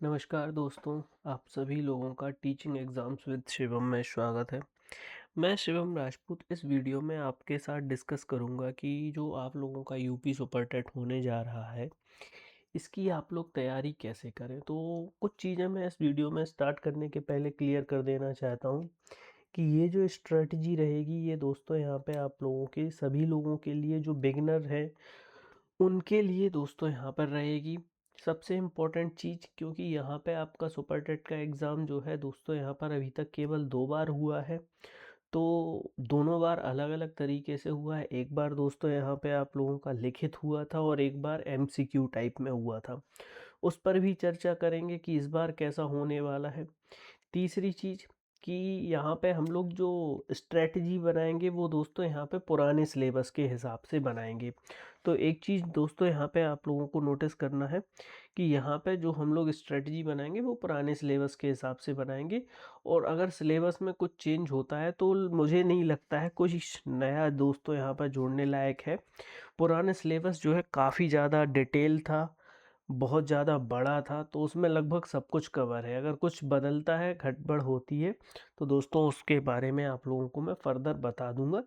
नमस्कार दोस्तों, आप सभी लोगों का टीचिंग एग्ज़ाम्स विद शिवम में स्वागत है। मैं शिवम राजपूत इस वीडियो में आपके साथ डिस्कस करूंगा कि जो आप लोगों का यूपी सुपर टेट होने जा रहा है, इसकी आप लोग तैयारी कैसे करें। तो कुछ चीज़ें मैं इस वीडियो में स्टार्ट करने के पहले क्लियर कर देना चाहता हूँ कि ये जो स्ट्रेटजी रहेगी, ये दोस्तों यहाँ पे आप लोगों के सभी लोगों के लिए जो बिगनर है उनके लिए दोस्तों यहाँ पर रहेगी सबसे इम्पोर्टेंट चीज़, क्योंकि यहाँ पे आपका सुपर टेट का एग्ज़ाम जो है दोस्तों यहाँ पर अभी तक केवल 2 बार हुआ है। तो दोनों बार अलग अलग तरीके से हुआ है। एक बार दोस्तों यहाँ पे आप लोगों का लिखित हुआ था और एक बार एमसीक्यू टाइप में हुआ था। उस पर भी चर्चा करेंगे कि इस बार कैसा होने वाला है। तीसरी चीज़ कि यहाँ पे हम लोग जो स्ट्रेटजी बनाएंगे वो दोस्तों यहाँ पे पुराने सिलेबस के हिसाब से बनाएंगे। तो एक चीज़ दोस्तों यहाँ पे आप लोगों को नोटिस करना है कि यहाँ पे जो हम लोग स्ट्रेटजी बनाएंगे वो पुराने सिलेबस के हिसाब से बनाएंगे। और अगर सिलेबस में कुछ चेंज होता है तो मुझे नहीं लगता है कुछ नया दोस्तों यहाँ पर जोड़ने लायक है। पुराने सिलेबस जो है काफ़ी ज़्यादा डिटेल था, बहुत ज़्यादा बड़ा था, तो उसमें लगभग सब कुछ कवर है। अगर कुछ बदलता है, गड़बड़ होती है, तो दोस्तों उसके बारे में आप लोगों को मैं फर्दर बता दूंगा।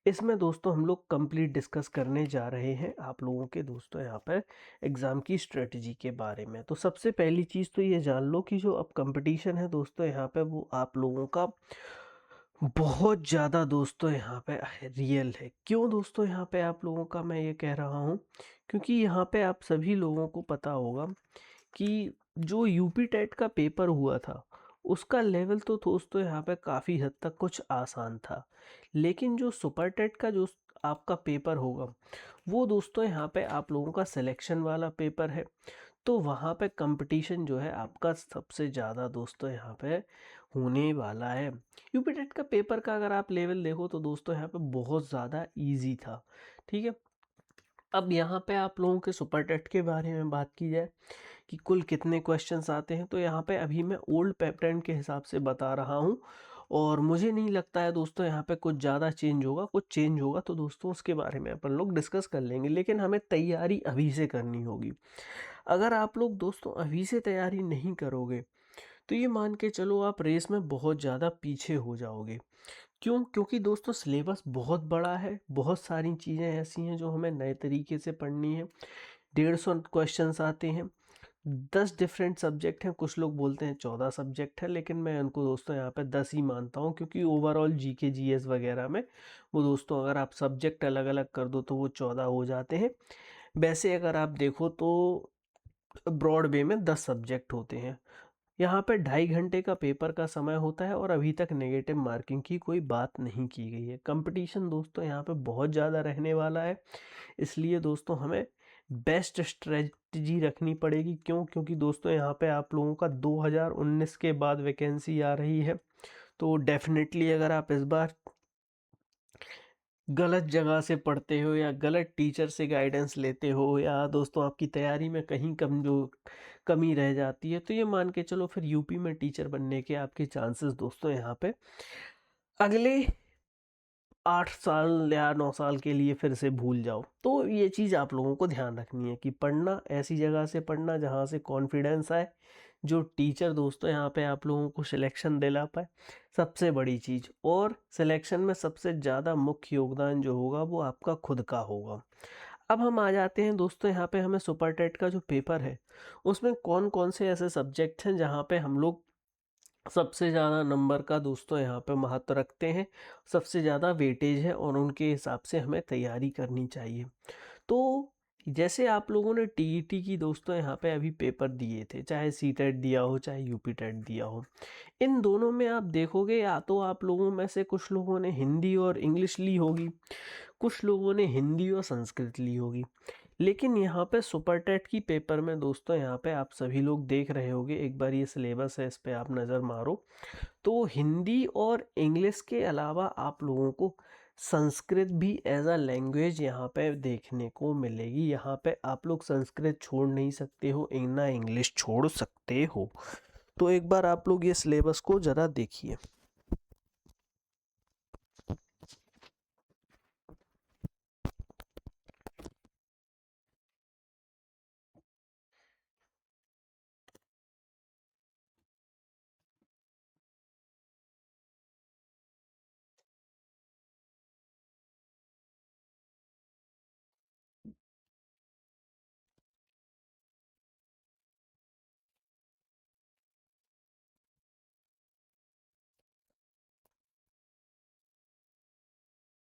इसमें दोस्तों हम लोग कंप्लीट डिस्कस करने जा रहे हैं आप लोगों के दोस्तों यहाँ पर एग्ज़ाम की स्ट्रेटजी के बारे में। तो सबसे पहली चीज़ तो ये जान लो कि जो अब कंपटीशन है दोस्तों यहाँ पे वो आप लोगों का बहुत ज़्यादा दोस्तों यहाँ पे रियल है। क्यों दोस्तों यहाँ पे आप लोगों का मैं ये कह रहा हूँ, क्योंकि यहाँ पे आप सभी लोगों को पता होगा कि जो यूपी टेट का पेपर हुआ था उसका लेवल तो दोस्तों यहाँ पे काफ़ी हद तक कुछ आसान था। लेकिन जो सुपर टेट का जो आपका पेपर होगा वो दोस्तों यहाँ पे आप लोगों का सिलेक्शन वाला पेपर है। तो वहाँ पे कंपटीशन जो है आपका सबसे ज़्यादा दोस्तों यहाँ पे होने वाला है। यूपी टेट का पेपर का अगर आप लेवल देखो तो दोस्तों यहाँ पे बहुत ज़्यादा इजी था। ठीक है, अब यहाँ पे आप लोगों के सुपर टेट के बारे में बात की जाए कि कुल कितने क्वेश्चंस आते हैं, तो यहाँ पे अभी मैं ओल्ड पैटर्न के हिसाब से बता रहा हूँ। और मुझे नहीं लगता है दोस्तों यहाँ पे कुछ ज़्यादा चेंज होगा। कुछ चेंज होगा तो दोस्तों उसके बारे में अपन लोग डिस्कस कर लेंगे, लेकिन हमें तैयारी अभी से करनी होगी। अगर आप लोग दोस्तों अभी से तैयारी नहीं करोगे तो ये मान के चलो आप रेस में बहुत ज़्यादा पीछे हो जाओगे। क्यों? क्योंकि दोस्तों सिलेबस बहुत बड़ा है, बहुत सारी चीज़ें ऐसी हैं जो हमें नए तरीके से पढ़नी है। 150 क्वेश्चंस आते हैं, 10 डिफरेंट सब्जेक्ट हैं। कुछ लोग बोलते हैं 14 सब्जेक्ट है, लेकिन मैं उनको दोस्तों यहाँ पे 10 ही मानता हूँ, क्योंकि ओवरऑल जीके जीएस वगैरह में वो दोस्तों अगर आप सब्जेक्ट अलग अलग कर दो तो वो 14 हो जाते हैं। वैसे अगर आप देखो तो ब्रॉड वे में 10 सब्जेक्ट होते हैं। यहाँ पे 2.5 घंटे का पेपर का समय होता है और अभी तक नेगेटिव मार्किंग की कोई बात नहीं की गई है। कंपटीशन दोस्तों यहाँ पे बहुत ज़्यादा रहने वाला है, इसलिए दोस्तों हमें बेस्ट स्ट्रेटजी रखनी पड़ेगी। क्यों? क्योंकि दोस्तों यहाँ पे आप लोगों का 2019 के बाद वैकेंसी आ रही है। तो डेफिनेटली अगर आप इस बार गलत जगह से पढ़ते हो या गलत टीचर से गाइडेंस लेते हो या दोस्तों आपकी तैयारी में कहीं कमी रह जाती है, तो ये मान के चलो फिर यूपी में टीचर बनने के आपके चांसेस दोस्तों यहाँ पे अगले 8 साल या 9 साल के लिए फिर से भूल जाओ। तो ये चीज़ आप लोगों को ध्यान रखनी है कि पढ़ना ऐसी जगह से पढ़ना जहाँ से कॉन्फिडेंस आए, जो टीचर दोस्तों यहाँ पे आप लोगों को सिलेक्शन दिला पाए, सबसे बड़ी चीज़। और सिलेक्शन में सबसे ज़्यादा मुख्य योगदान जो होगा वो आपका खुद का होगा। अब हम आ जाते हैं दोस्तों यहाँ पे हमें सुपर टेट का जो पेपर है उसमें कौन कौन से ऐसे सब्जेक्ट हैं जहाँ पे हम लोग सबसे ज़्यादा नंबर का दोस्तों यहाँ पे महत्व रखते हैं, सबसे ज़्यादा वेटेज है और उनके हिसाब से हमें तैयारी करनी चाहिए। तो जैसे आप लोगों ने टीईटी की दोस्तों यहाँ पे अभी पेपर दिए थे, चाहे सीटेट दिया हो चाहे यूपी टेट दिया हो, इन दोनों में आप देखोगे या तो आप लोगों में से कुछ लोगों ने हिंदी और इंग्लिश ली होगी, कुछ लोगों ने हिंदी और संस्कृत ली होगी। लेकिन यहाँ पे सुपर टेट की पेपर में दोस्तों यहाँ पे आप सभी लोग देख रहे होगे, एक बार ये सिलेबस है इस पे आप नज़र मारो, तो हिंदी और इंग्लिश के अलावा आप लोगों को संस्कृत भी एज अ लैंग्वेज यहाँ पे देखने को मिलेगी। यहाँ पे आप लोग संस्कृत छोड़ नहीं सकते हो, ना इंग्लिश छोड़ सकते हो। तो एक बार आप लोग ये सिलेबस को ज़रा देखिए।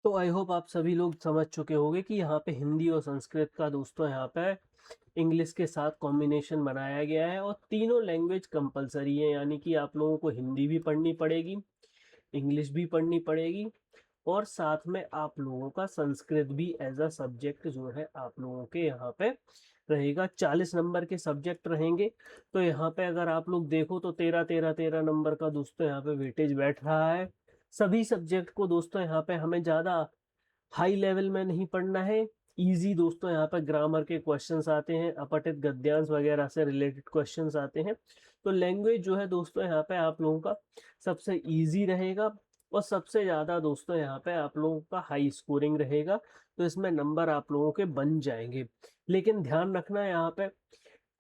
तो आई होप आप सभी लोग समझ चुके होंगे कि यहाँ पे हिंदी और संस्कृत का दोस्तों यहाँ पे इंग्लिश के साथ कॉम्बिनेशन बनाया गया है और तीनों लैंग्वेज कंपलसरी है, यानी कि आप लोगों को हिंदी भी पढ़नी पड़ेगी, इंग्लिश भी पढ़नी पड़ेगी और साथ में आप लोगों का संस्कृत भी एज अ सब्जेक्ट जो है आप लोगों के यहाँ पे रहेगा। 40 नंबर के सब्जेक्ट रहेंगे। तो यहाँ पे अगर आप लोग देखो तो 13 नंबर का दोस्तों यहाँ पे वेटेज बैठ रहा है। सभी सब्जेक्ट को दोस्तों यहाँ पे हमें ज़्यादा हाई लेवल में नहीं पढ़ना है। इजी दोस्तों यहाँ पे ग्रामर के क्वेश्चंस आते हैं, अपठित गद्यांश वगैरह से रिलेटेड क्वेश्चंस आते हैं। तो लैंग्वेज जो है दोस्तों यहाँ पे आप लोगों का सबसे इजी रहेगा और सबसे ज़्यादा दोस्तों यहाँ पे आप लोगों का हाई स्कोरिंग रहेगा। तो इसमें नंबर आप लोगों के बन जाएंगे। लेकिन ध्यान रखना है यहाँ पे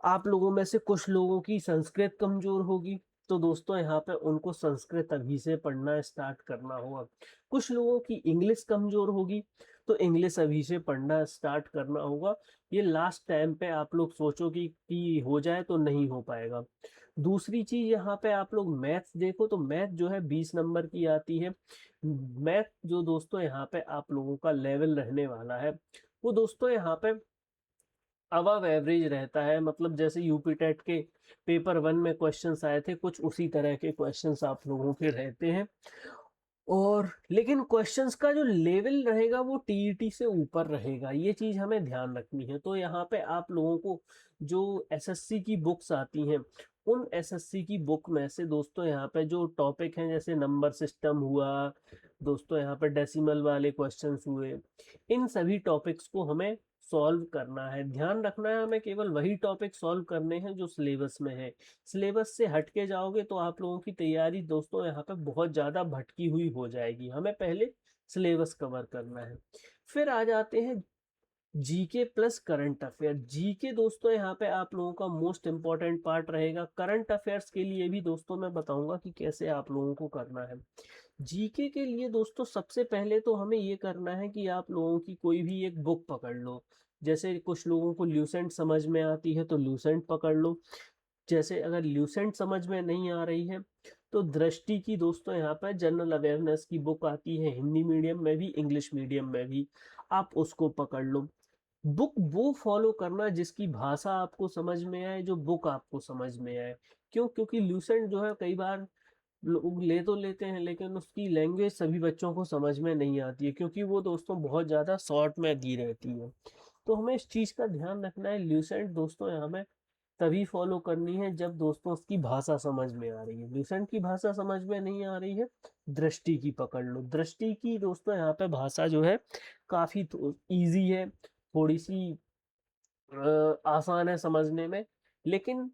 आप लोगों में से कुछ लोगों की संस्कृत कमजोर होगी, तो दोस्तों यहाँ पे उनको संस्कृत अभी से पढ़ना स्टार्ट करना होगा। कुछ लोगों की इंग्लिश कमजोर होगी तो इंग्लिश अभी से पढ़ना स्टार्ट करना होगा। ये लास्ट टाइम पे आप लोग सोचो कि हो जाए तो नहीं हो पाएगा। दूसरी चीज यहाँ पे आप लोग मैथ्स देखो तो मैथ जो है 20 नंबर की आती है। मैथ जो दोस्तों यहाँ पे आप लोगों का लेवल रहने वाला है वो दोस्तों यहाँ पे अबव एवरेज रहता है। मतलब जैसे यूपी टेट के पेपर 1 में क्वेश्चंस आए थे, कुछ उसी तरह के क्वेश्चंस आप लोगों के रहते हैं। और लेकिन क्वेश्चंस का जो लेवल रहेगा वो टीईटी से ऊपर रहेगा, ये चीज हमें ध्यान रखनी है। तो यहाँ पे आप लोगों को जो एसएससी की बुक्स आती हैं उन एसएससी की बुक में से दोस्तों यहाँ पे जो टॉपिक हैं जैसे नंबर सिस्टम हुआ, दोस्तों यहाँ पे डेसिमल वाले क्वेश्चंस हुए, इन सभी टॉपिक्स को हमें सॉल्व करना है। ध्यान रखना है हमें केवल वही टॉपिक सॉल्व करने हैं जो सिलेबस में है। सिलेबस से हट के जाओगे तो आप लोगों की तैयारी दोस्तों यहाँ पे बहुत ज़्यादा भटकी हुई हो जाएगी। हमें पहले सिलेबस कवर करना है। फिर आ जाते हैं GK plus current affair. GK दोस्तों यहाँ पे आप लोगों का मोस्ट इम्पॉर्टेंट पार्ट रहेगा। करंट अफेयर्स के लिए भी दोस्तों मैं बताऊंगा कि कैसे आप लोगों को करना है। जीके के लिए दोस्तों सबसे पहले तो हमें ये करना है कि आप लोगों की कोई भी एक बुक पकड़ लो। जैसे कुछ लोगों को ल्यूसेंट समझ में आती है तो ल्यूसेंट पकड़ लो। जैसे अगर ल्यूसेंट समझ में नहीं आ रही है तो दृष्टि की दोस्तों यहाँ पर जनरल अवेयरनेस की बुक आती है, हिंदी मीडियम में भी इंग्लिश मीडियम में भी, आप उसको पकड़ लो। बुक वो फॉलो करना जिसकी भाषा आपको समझ में आए, जो बुक आपको समझ में आए। क्यों? क्योंकि ल्यूसेंट जो है कई बार लोग ले तो लेते हैं लेकिन उसकी लैंग्वेज सभी बच्चों को समझ में नहीं आती है, क्योंकि वो दोस्तों बहुत ज़्यादा शॉर्ट में दी रहती है। तो हमें इस चीज़ का ध्यान रखना है। ल्यूसेंट दोस्तों हमें तभी फॉलो करनी है जब दोस्तों उसकी भाषा समझ में आ रही है। ल्यूसेंट की भाषा समझ में नहीं आ रही है, दृष्टि की पकड़ लो। दृष्टि की दोस्तों यहाँ पे भाषा जो है काफ़ी ईजी है, थोड़ी सी आसान है समझने में। लेकिन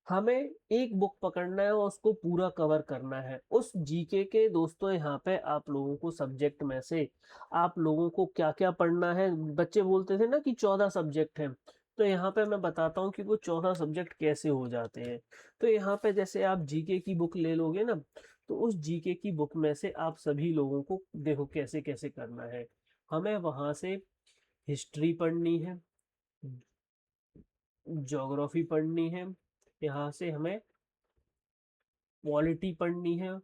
हमें एक बुक पकड़ना है और उसको पूरा कवर करना है। उस जीके के दोस्तों यहाँ पे आप लोगों को सब्जेक्ट में से आप लोगों को क्या क्या पढ़ना है। बच्चे बोलते थे ना कि 14 सब्जेक्ट हैं, तो यहाँ पे मैं बताता हूँ कि वो 14 सब्जेक्ट कैसे हो जाते हैं। तो यहाँ पे जैसे आप जीके की बुक ले लोगे ना, तो उस जीके की बुक में से आप सभी लोगों को देखो कैसे कैसे करना है। हमें वहाँ से हिस्ट्री पढ़नी है, ज्योग्राफी पढ़नी है, यहाँ से हमें पॉलिटी पढ़नी है।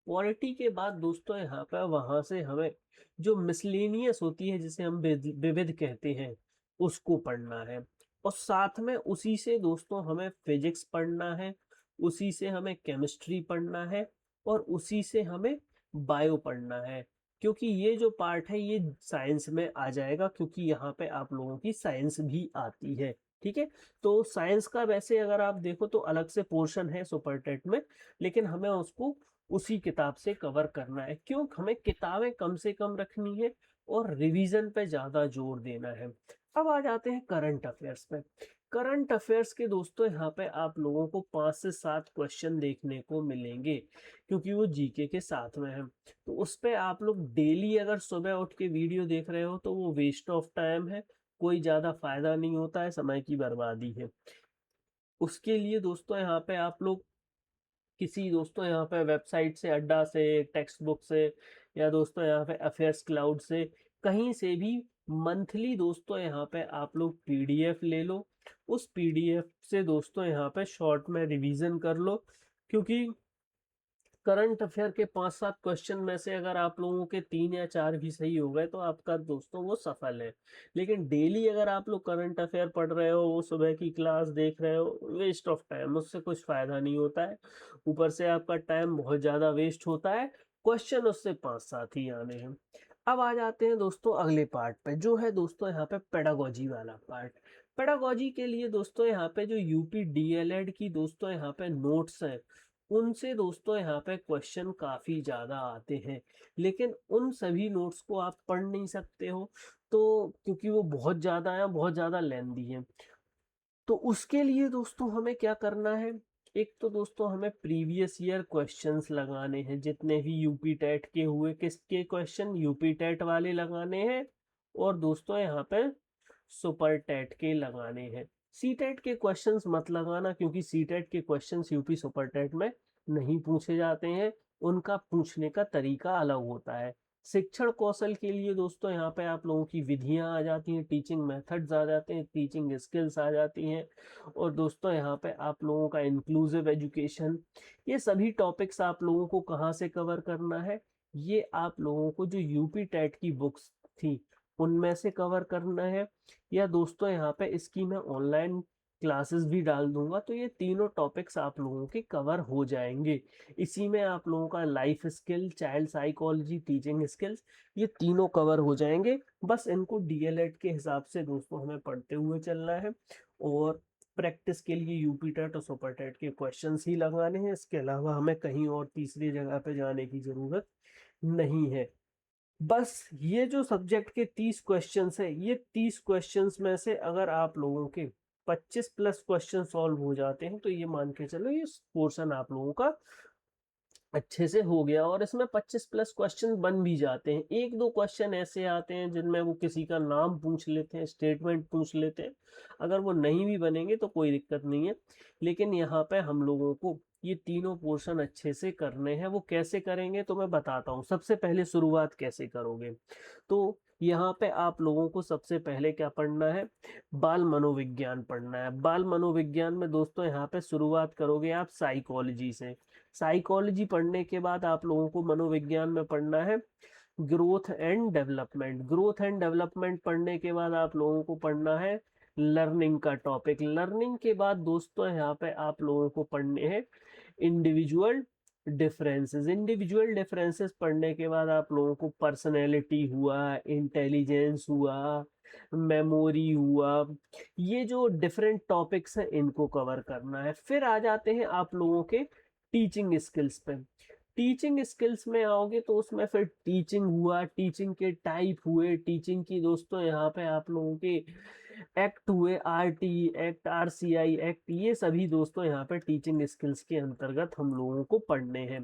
पॉलिटी के बाद दोस्तों यहाँ पर वहाँ से हमें जो मिसलेनियस होती है जिसे हम विविध कहते हैं उसको पढ़ना है। और साथ में उसी से दोस्तों हमें फिजिक्स पढ़ना है, उसी से हमें केमिस्ट्री पढ़ना है और उसी से हमें बायो पढ़ना है। क्योंकि ये जो पार्ट है ये साइंस में आ जाएगा, क्योंकि यहाँ पे आप लोगों की साइंस भी आती है। ठीक है। तो साइंस का वैसे अगर आप देखो तो अलग से पोर्शन है सुपर टेट में, लेकिन हमें उसको उसी किताब से कवर करना है। क्यों? हमें किताबें कम से कम रखनी है और रिवीजन पे ज़्यादा जोर देना है। अब आ जाते हैं करंट अफेयर्स पे। करंट अफेयर्स के दोस्तों यहाँ पे आप लोगों को 5 से 7 क्वेश्चन देखने को मिलेंगे, क्योंकि वो जीके के साथ में है। तो उस पे आप लोग डेली अगर सुबह उठ के वीडियो देख रहे हो तो वो वेस्ट ऑफ टाइम है, कोई ज़्यादा फायदा नहीं होता है, समय की बर्बादी है। उसके लिए दोस्तों यहाँ पे आप लोग किसी दोस्तों यहाँ पे वेबसाइट से, अड्डा से, टेक्स्ट बुक से, या दोस्तों यहाँ पे अफेयर्स क्लाउड से, कहीं से भी मंथली दोस्तों यहाँ पे आप लोग पीडीएफ ले लो। उस पीडीएफ से दोस्तों यहाँ पे शॉर्ट में रिवीजन कर लो। क्योंकि करंट अफेयर के 5-7 क्वेश्चन में से अगर आप लोगों के 3 या 4 भी सही हो गए तो आपका दोस्तों वो सफल है। लेकिन डेली अगर आप लोग करंट अफेयर पढ़ रहे हो, वो सुबह की क्लास देख रहे हो, वेस्ट ऑफ टाइम, उससे कुछ फ़ायदा नहीं होता है। ऊपर से आपका टाइम बहुत ज़्यादा वेस्ट होता है, क्वेश्चन उससे 5-7 ही आने हैं। अब आ जाते हैं दोस्तों अगले पार्ट पे, जो है दोस्तों यहाँ पे पेडागोजी वाला पार्ट। पेडागोजी के लिए दोस्तों यहाँ पे जो यूपी डीएलएड की दोस्तों यहाँ पे नोट्स हैं, उनसे दोस्तों यहाँ पे क्वेश्चन काफ़ी ज़्यादा आते हैं। लेकिन उन सभी नोट्स को आप पढ़ नहीं सकते हो, तो क्योंकि वो बहुत ज़्यादा है, बहुत ज़्यादा लेंदी है। तो उसके लिए दोस्तों हमें क्या करना है, एक तो दोस्तों हमें प्रीवियस ईयर क्वेश्चंस लगाने हैं, जितने भी यूपी टेट के हुए, किसके क्वेश्चन, यूपी टेट वाले लगाने हैं। और दोस्तों यहाँ पे सुपर टेट के लगाने हैं। सी टेट के क्वेश्चंस मत लगाना, क्योंकि सी टेट के क्वेश्चंस यूपी सुपर टेट में नहीं पूछे जाते हैं, उनका पूछने का तरीका अलग होता है। शिक्षण कौशल के लिए दोस्तों यहाँ पे आप लोगों की विधियां आ जाती हैं, टीचिंग मेथड्स आ जाते हैं, टीचिंग स्किल्स आ जाती हैं। और दोस्तों यहाँ पे आप लोगों का इंक्लूसिव एजुकेशन, ये सभी टॉपिक्स आप लोगों को कहाँ से कवर करना है, ये आप लोगों को जो यूपी टेट की बुक्स थी उनमें से कवर करना है। या दोस्तों यहाँ पे इसकी मैं ऑनलाइन क्लासेस भी डाल दूंगा, तो ये तीनों टॉपिक्स आप लोगों के कवर हो जाएंगे। इसी में आप लोगों का life skill, child psychology, teaching skills, ये तीनों कवर हो जाएंगे। बस इनको डीएलएड के हिसाब से दोस्तों हमें पढ़ते हुए चलना है, और प्रैक्टिस के लिए यूपी टेट और सुपर टेट के क्वेश्चंस ही लगाने हैं। इसके अलावा हमें कहीं और तीसरी जगह पे जाने की ज़रूरत नहीं है। बस ये जो सब्जेक्ट के 30 क्वेश्चंस है, ये 30 क्वेश्चंस में से अगर आप लोगों के 25 प्लस क्वेश्चन सॉल्व हो जाते हैं, तो ये मान के चलो ये पोर्शन आप लोगों का अच्छे से हो गया। और इसमें 25 प्लस क्वेश्चन बन भी जाते हैं। एक दो क्वेश्चन ऐसे आते हैं जिनमें वो किसी का नाम पूछ लेते हैं, स्टेटमेंट पूछ लेते हैं, अगर वो नहीं भी बनेंगे तो कोई दिक्कत नहीं है। लेकिन यहाँ पे हम लोगों को ये तीनों पोर्शन अच्छे से करने हैं। वो कैसे करेंगे तो मैं बताता हूँ। सबसे पहले शुरुआत कैसे करोगे, तो यहाँ पे आप लोगों को सबसे पहले क्या पढ़ना है, बाल मनोविज्ञान पढ़ना है। बाल मनोविज्ञान में दोस्तों यहाँ पे शुरुआत करोगे आप साइकोलॉजी से। साइकोलॉजी पढ़ने के बाद आप लोगों को मनोविज्ञान में पढ़ना है growth and development. Growth and development पढ़ने के बाद आप लोगों को पढ़ना है लर्निंग का टॉपिक। लर्निंग के बाद दोस्तों यहाँ पे आप लोगों को पढ़ने हैं इंडिविजुअल डिफरेंसेस। इंडिविजुअल डिफरेंसेस पढ़ने के बाद आप लोगों को पर्सनैलिटी हुआ, इंटेलिजेंस हुआ, मेमोरी हुआ, ये जो डिफरेंट टॉपिक्स हैं इनको कवर करना है। फिर आ जाते हैं आप लोगों के टीचिंग स्किल्स पे। टीचिंग स्किल्स में आओगे तो उसमें फिर टीचिंग हुआ, टीचिंग के टाइप हुए, टीचिंग की दोस्तों यहाँ पे आप लोगों के एक्ट हुए, आरटी एक्ट, आरसीआई एक्ट, ये सभी दोस्तों यहाँ पे टीचिंग स्किल्स के अंतर्गत हम लोगों को पढ़ने हैं।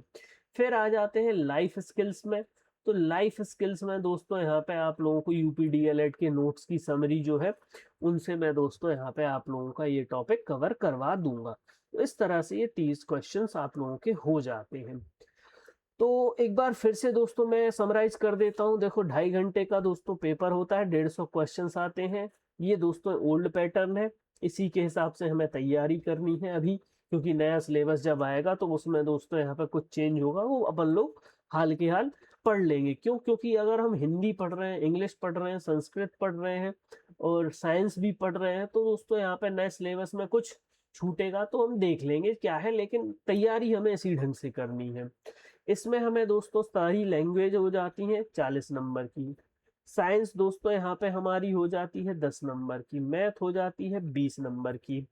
फिर आ जाते हैं लाइफ स्किल्स में। तो लाइफ स्किल्स में दोस्तों यहाँ पे आप लोगों को यूपी डीएलएड के नोट्स की समरी जो है, उनसे मैं दोस्तों यहाँ पे आप लोगों का ये टॉपिक कवर करवा दूंगा। तो इस तरह से ये 30 क्वेश्चंस आप लोगों के हो जाते हैं। तो एक बार फिर से दोस्तों मैं समराइज कर देता हूँ। देखो 2.5 घंटे का दोस्तों पेपर होता है, 150 क्वेश्चंस आते हैं। ये दोस्तों ओल्ड पैटर्न है, इसी के हिसाब से हमें तैयारी करनी है अभी, क्योंकि नया सिलेबस जब आएगा तो उसमें दोस्तों यहाँ पर कुछ चेंज होगा, वो अपन लोग हाल के हाल पढ़ लेंगे। क्यों, क्योंकि अगर हम हिंदी पढ़ रहे हैं, इंग्लिश पढ़ रहे हैं, संस्कृत पढ़ रहे हैं और साइंस भी पढ़ रहे हैं, तो दोस्तों यहाँ पे नए सिलेबस में कुछ छूटेगा तो हम देख लेंगे क्या है, लेकिन तैयारी हमें इसी ढंग से करनी है। इसमें हमें दोस्तों सारी लैंग्वेज हो जाती है 40 नंबर की। साइंस दोस्तों यहाँ पे हमारी हो जाती है 10 नंबर की। मैथ हो जाती है 20 नंबर की।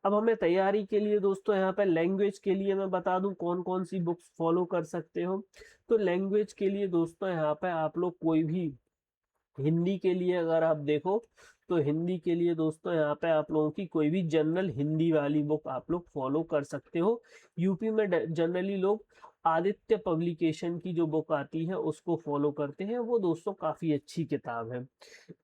अब हमें तैयारी के लिए दोस्तों यहाँ पे लैंग्वेज के लिए मैं बता दूं कौन कौन सी बुक्स फॉलो कर सकते हो। तो लैंग्वेज के लिए दोस्तों यहाँ पे आप लोग कोई भी, हिंदी के लिए अगर आप देखो तो हिंदी के लिए दोस्तों यहाँ पे आप लोगों की कोई भी जनरल हिंदी वाली बुक आप लोग फॉलो कर सकते हो। यूपी में जनरली लोग आदित्य पब्लिकेशन की जो बुक आती है उसको फॉलो करते हैं, वो दोस्तों काफ़ी अच्छी किताब है।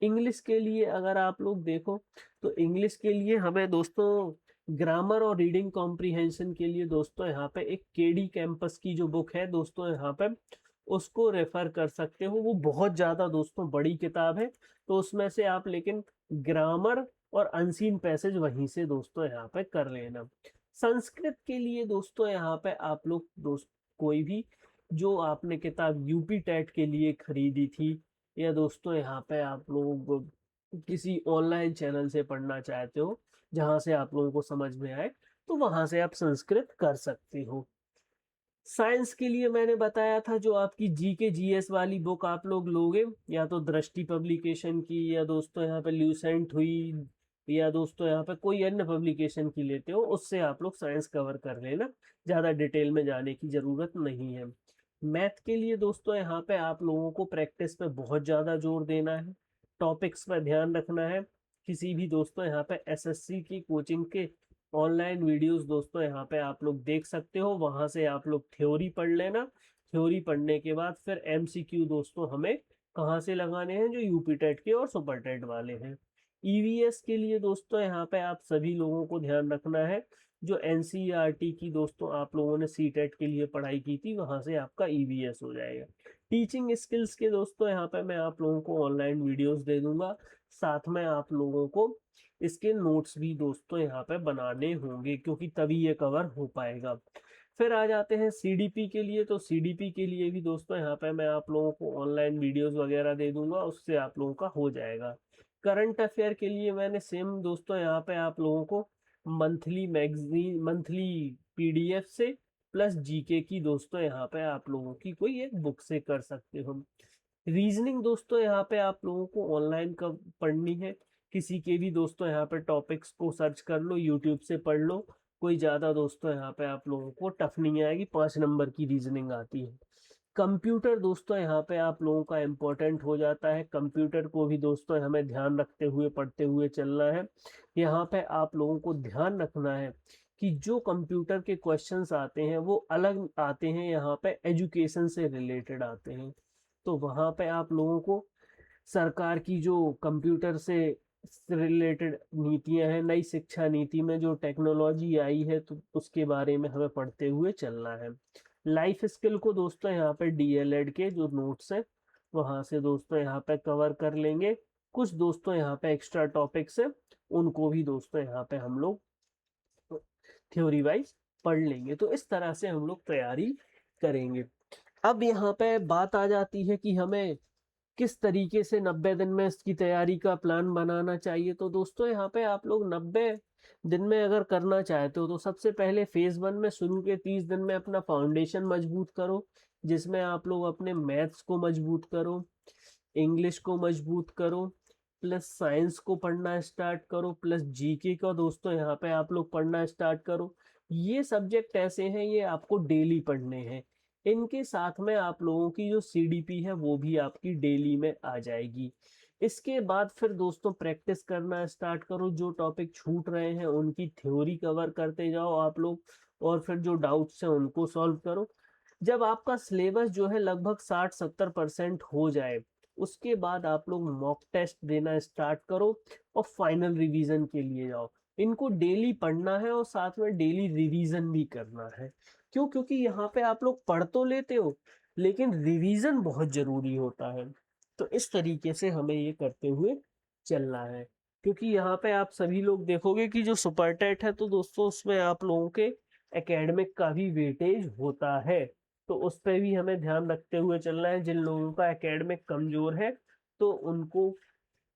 इंग्लिश के लिए अगर आप लोग देखो तो इंग्लिश के लिए हमें दोस्तों ग्रामर और रीडिंग कॉम्प्रीहेंशन के लिए दोस्तों यहाँ पे एक केडी कैंपस की जो बुक है दोस्तों यहाँ पे, उसको रेफर कर सकते हो। वो बहुत ज़्यादा दोस्तों बड़ी किताब है, तो उसमें से आप लेकिन ग्रामर और अनसीन पैसेज वहीं से दोस्तों यहाँ पे कर लेना। संस्कृत के लिए दोस्तों यहाँ पे आप लोग दोस्त कोई भी जो आपने किताब यूपी टेट के लिए खरीदी थी, या दोस्तों यहाँ पे आप लोग किसी ऑनलाइन चैनल से पढ़ना चाहते हो जहाँ से आप लोगों को समझ में आए, तो वहाँ से आप संस्कृत कर सकते हो। साइंस के लिए मैंने बताया था, जो आपकी जीके जीएस वाली बुक आप लोग लोगे, या तो दृष्टि पब्लिकेशन की, या दोस्तों यहाँ पे ल्यूसेंट हुई, या दोस्तों यहाँ पे कोई अन्य पब्लिकेशन की लेते हो, उससे आप लोग साइंस कवर कर लेना, ज़्यादा डिटेल में जाने की ज़रूरत नहीं है। मैथ के लिए दोस्तों यहाँ पे आप लोगों को प्रैक्टिस पे बहुत ज़्यादा जोर देना है, टॉपिक्स पर ध्यान रखना है। किसी भी दोस्तों यहाँ पे एसएससी की कोचिंग के ऑनलाइन वीडियोस दोस्तों यहाँ पे आप लोग देख सकते हो, वहां से आप लोग थ्योरी पढ़ लेना। थ्योरी पढ़ने के बाद फिर एमसीक्यू दोस्तों हमें कहाँ से लगाने हैं, जो यूपी टेट के और सुपर टेट वाले हैं। ईवीएस के लिए दोस्तों यहाँ पे आप सभी लोगों को ध्यान रखना है, जो एनसीईआरटी की दोस्तों आप लोगों ने सी टेट के लिए पढ़ाई की थी, वहां से आपका ईवीएस हो जाएगा। टीचिंग स्किल्स के दोस्तों यहाँ पे मैं आप लोगों को ऑनलाइन वीडियोस दे दूंगा, साथ में आप लोगों को इसके नोट्स भी दोस्तों यहाँ पे बनाने होंगे, क्योंकि तभी ये कवर हो पाएगा। फिर आ जाते हैं सीडीपी के लिए, तो सीडीपी के लिए भी दोस्तों यहाँ पे मैं आप लोगों को ऑनलाइन वीडियोस वगैरह दे दूंगा, उससे आप लोगों का हो जाएगा। करंट अफेयर के लिए मैंने सेम दोस्तों यहाँ पे आप लोगों को मंथली मैगजीन, मंथली पीडीएफ से प्लस जीके की दोस्तों यहाँ पे आप लोगों की कोई एक बुक से कर सकते हो। रीजनिंग दोस्तों यहाँ पे आप लोगों को ऑनलाइन कब पढ़नी है, किसी के भी दोस्तों यहाँ पे टॉपिक्स को सर्च कर लो, यूट्यूब से पढ़ लो, कोई ज़्यादा दोस्तों यहाँ पे आप लोगों को टफ नहीं आएगी, 5 नंबर की रीजनिंग आती है। कंप्यूटर दोस्तों यहाँ पे आप लोगों का इम्पोर्टेंट हो जाता है, कंप्यूटर को भी दोस्तों हमें ध्यान रखते हुए पढ़ते हुए चलना है। यहाँ पे आप लोगों को ध्यान रखना है कि जो कंप्यूटर के क्वेश्चंस आते हैं वो अलग आते हैं, यहाँ पे एजुकेशन से रिलेटेड आते हैं, तो वहाँ पे आप लोगों को सरकार की जो कंप्यूटर से रिलेटेड नीतियां हैं, नई शिक्षा नीति में जो टेक्नोलॉजी आई है, तो उसके बारे में हमें पढ़ते हुए चलना है। लाइफ स्किल को दोस्तों यहाँ पे डीएलएड के जो नोट्स हैं वहाँ से दोस्तों यहाँ पे कवर कर लेंगे। कुछ दोस्तों यहाँ पे एक्स्ट्रा टॉपिक्स है, उनको भी दोस्तों यहाँ पे हम लोग थ्योरी वाइज पढ़ लेंगे। तो इस तरह से हम लोग तैयारी करेंगे। अब यहाँ पे बात आ जाती है कि हमें किस तरीके से 90 दिन में इसकी तैयारी का प्लान बनाना चाहिए। तो दोस्तों यहाँ पे आप लोग 90 दिन में अगर करना चाहते हो, तो सबसे पहले फेज 1 में शुरू के 30 दिन में अपना फाउंडेशन मजबूत करो, जिसमें आप लोग अपने मैथ्स को मजबूत करो, इंग्लिश को मजबूत करो, प्लस साइंस को पढ़ना स्टार्ट करो, प्लस जीके का दोस्तों यहाँ पे आप लोग पढ़ना स्टार्ट करो। ये सब्जेक्ट ऐसे हैं, ये आपको डेली पढ़ने हैं। इनके साथ में आप लोगों की जो सीडीपी है वो भी आपकी डेली में आ जाएगी। इसके बाद फिर दोस्तों प्रैक्टिस करना स्टार्ट करो, जो टॉपिक छूट रहे हैं उनकी थ्योरी कवर करते जाओ आप लोग, और फिर जो डाउट्स हैं उनको सॉल्व करो। जब आपका सिलेबस जो है लगभग 60-70% हो जाए, उसके बाद आप लोग मॉक टेस्ट देना स्टार्ट करो और फाइनल रिवीजन के लिए जाओ। इनको डेली पढ़ना है और साथ में डेली रिवीजन भी करना है। क्यों? क्योंकि यहाँ पे आप लोग पढ़ तो लेते हो, लेकिन रिवीजन बहुत जरूरी होता है। तो इस तरीके से हमें ये करते हुए चलना है, क्योंकि यहाँ पे आप सभी लोग देखोगे कि जो सुपर टेट है, तो दोस्तों उसमें आप लोगों के एकेडमिक का भी वेटेज होता है, तो उस पर भी हमें ध्यान रखते हुए चलना है। जिन लोगों का एकेडमिक कमजोर है, तो उनको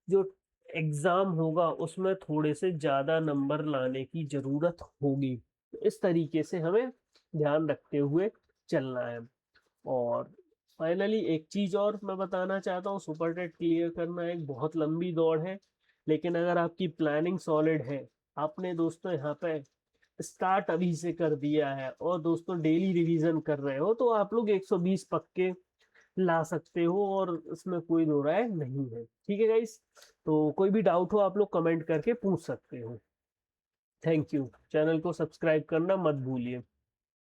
जो एग्जाम होगा उसमें थोड़े से ज्यादा नंबर लाने की जरूरत होगी। तो इस तरीके से हमें ध्यान रखते हुए चलना है। और फाइनली एक चीज और मैं बताना चाहता हूँ, सुपर टेट क्लियर करना एक बहुत लंबी दौड़ है, लेकिन अगर आपकी प्लानिंग सॉलिड है, आपने दोस्तों यहाँ पे स्टार्ट अभी से कर दिया है और दोस्तों डेली रिवीजन कर रहे हो, तो आप लोग 120 पक्के ला सकते हो, और इसमें कोई दो राय नहीं है। ठीक है गाइस, तो कोई भी डाउट हो आप लोग कमेंट करके पूछ सकते हो। Thank you. चैनल को सब्सक्राइब करना मत भूलिए।